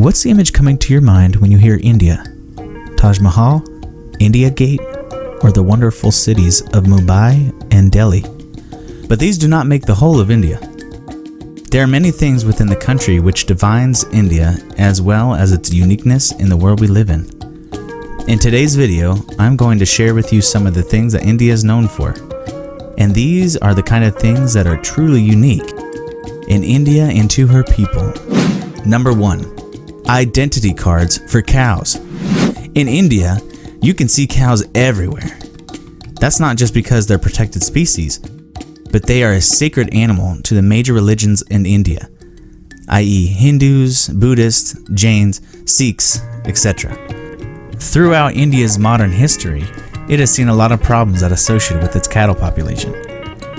What's the image coming to your mind when you hear India? Taj Mahal, India Gate, or the wonderful cities of Mumbai and Delhi? But these do not make the whole of India. There are many things within the country which defines India as well as its uniqueness in the world we live in. In today's video, I'm going to share with you some of the things that India is known for. And these are the kind of things that are truly unique in India and to her people. Number 1. Identity cards for cows. In India, you can see cows everywhere. That's not just because they're protected species, but they are a sacred animal to the major religions in India, i.e. Hindus, Buddhists, Jains, Sikhs, etc. Throughout India's modern history, it has seen a lot of problems that are associated with its cattle population,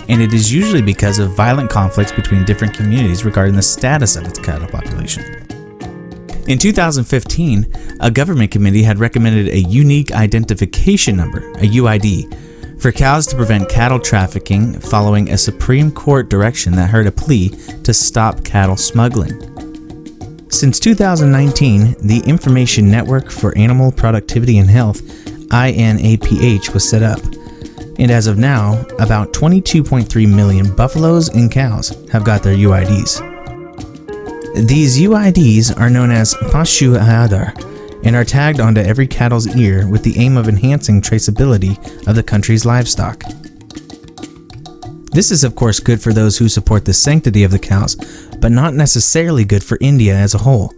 and it is usually because of violent conflicts between different communities regarding the status of its cattle population. In 2015, a government committee had recommended a unique identification number, a UID, for cows to prevent cattle trafficking following a Supreme Court direction that heard a plea to stop cattle smuggling. Since 2019, the Information Network for Animal Productivity and Health, INAPH, was set up, and as of now, about 22.3 million buffaloes and cows have got their UIDs. These UIDs are known as Pashu Aadhar and are tagged onto every cattle's ear with the aim of enhancing traceability of the country's livestock. This is of course good for those who support the sanctity of the cows, but not necessarily good for India as a whole,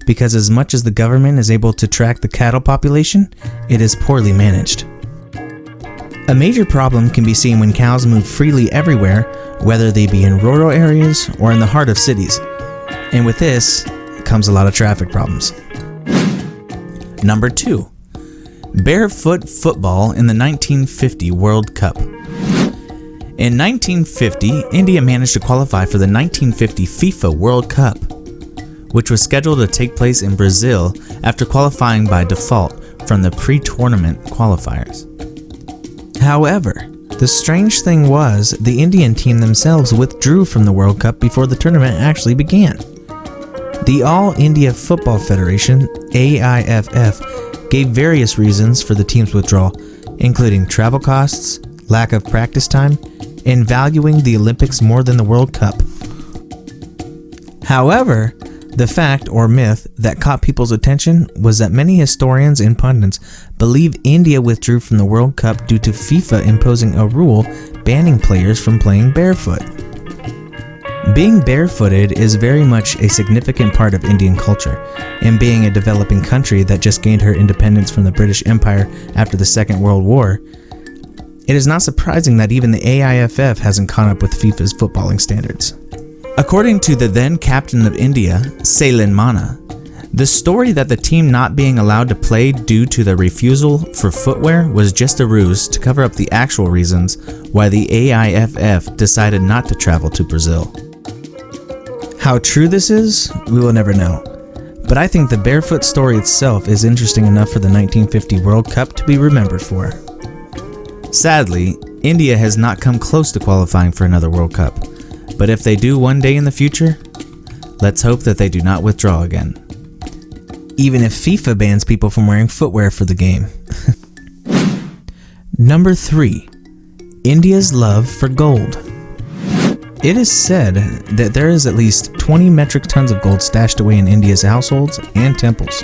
because as much as the government is able to track the cattle population, it is poorly managed. A major problem can be seen when cows move freely everywhere, whether they be in rural areas or in the heart of cities. And with this comes a lot of traffic problems. Number 2. Barefoot football in the 1950 World Cup. In 1950, India managed to qualify for the 1950 FIFA World Cup, which was scheduled to take place in Brazil after qualifying by default from the pre-tournament qualifiers. However, the strange thing was the Indian team themselves withdrew from the World Cup before the tournament actually began. The All India Football Federation, AIFF, gave various reasons for the team's withdrawal, including travel costs, lack of practice time, and valuing the Olympics more than the World Cup. However, the fact or myth that caught people's attention was that many historians and pundits believe India withdrew from the World Cup due to FIFA imposing a rule banning players from playing barefoot. Being barefooted is very much a significant part of Indian culture, and being a developing country that just gained her independence from the British Empire after the Second World War, it is not surprising that even the AIFF hasn't caught up with FIFA's footballing standards. According to the then captain of India, Sailen Mana, the story that the team not being allowed to play due to the refusal for footwear was just a ruse to cover up the actual reasons why the AIFF decided not to travel to Brazil. How true this is, we will never know. But I think the barefoot story itself is interesting enough for the 1950 World Cup to be remembered for. Sadly, India has not come close to qualifying for another World Cup, but if they do one day in the future, let's hope that they do not withdraw again. Even if FIFA bans people from wearing footwear for the game. Number 3. India's love for gold. It is said that there is at least 20 metric tons of gold stashed away in India's households and temples.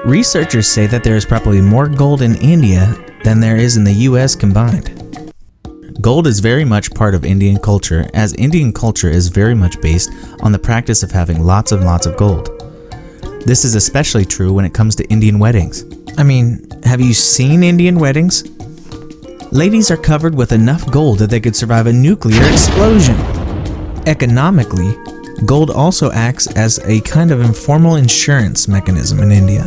Researchers say that there is probably more gold in India than there is in the US combined. Gold is very much part of Indian culture, as Indian culture is very much based on the practice of having lots and lots of gold. This is especially true when it comes to Indian weddings. I mean, have you seen Indian weddings? Ladies are covered with enough gold that they could survive a nuclear explosion. Economically, gold also acts as a kind of informal insurance mechanism in India.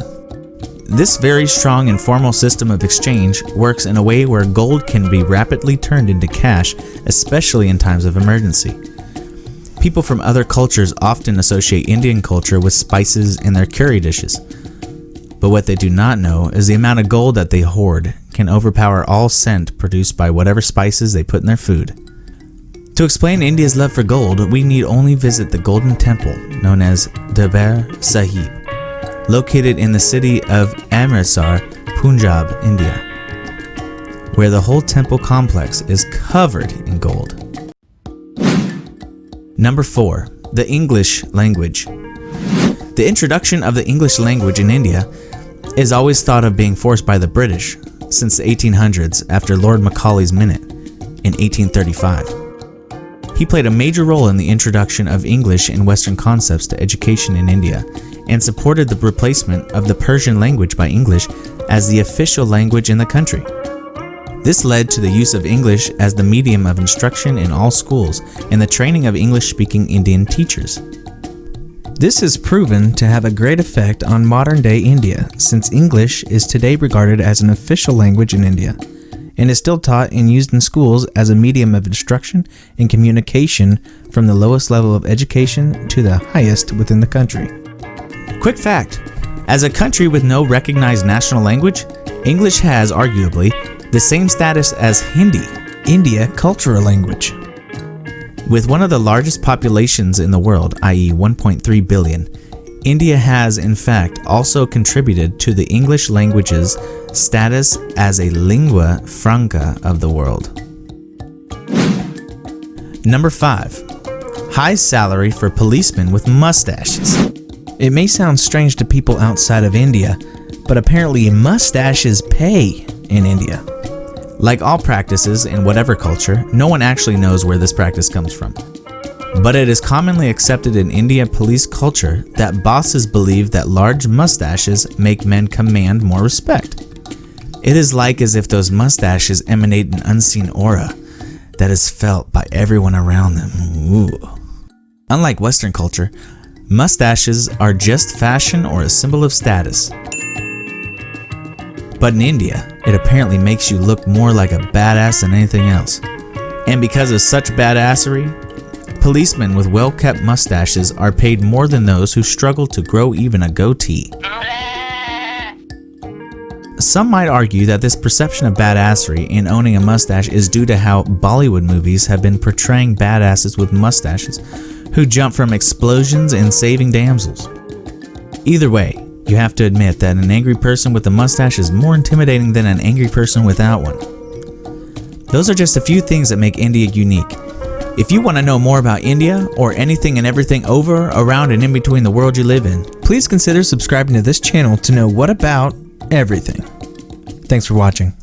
This very strong informal system of exchange works in a way where gold can be rapidly turned into cash, especially in times of emergency. People from other cultures often associate Indian culture with spices in their curry dishes. But what they do not know is the amount of gold that they hoard can overpower all scent produced by whatever spices they put in their food. To explain India's love for gold, we need only visit the Golden Temple, known as Darbar Sahib, located in the city of Amritsar, Punjab, India, where the whole temple complex is covered in gold. Number 4. The English language. The introduction of the English language in India is always thought of being forced by the British since the 1800s after Lord Macaulay's Minute in 1835. He played a major role in the introduction of English and Western concepts to education in India and supported the replacement of the Persian language by English as the official language in the country. This led to the use of English as the medium of instruction in all schools and the training of English-speaking Indian teachers. This is proven to have a great effect on modern-day India, since English is today regarded as an official language in India, and is still taught and used in schools as a medium of instruction and communication from the lowest level of education to the highest within the country. Quick fact: as a country with no recognized national language, English has, arguably, the same status as Hindi, India cultural language. With one of the largest populations in the world, i.e. 1.3 billion, India has in fact also contributed to the English language's status as a lingua franca of the world. Number 5. High salary for policemen with mustaches. It may sound strange to people outside of India, but apparently mustaches pay in India. Like all practices in whatever culture, no one actually knows where this practice comes from. But it is commonly accepted in India police culture that bosses believe that large mustaches make men command more respect. It is like as if those mustaches emanate an unseen aura that is felt by everyone around them. Ooh. Unlike Western culture, mustaches are just fashion or a symbol of status. But in India, it apparently makes you look more like a badass than anything else. And because of such badassery, policemen with well-kept mustaches are paid more than those who struggle to grow even a goatee. Some might argue that this perception of badassery in owning a mustache is due to how Bollywood movies have been portraying badasses with mustaches who jump from explosions and saving damsels. Either way, you have to admit that an angry person with a mustache is more intimidating than an angry person without one. Those are just a few things that make India unique. If you want to know more about India or anything and everything over, around, and in between the world you live in, please consider subscribing to this channel to know what about everything. Thanks for watching.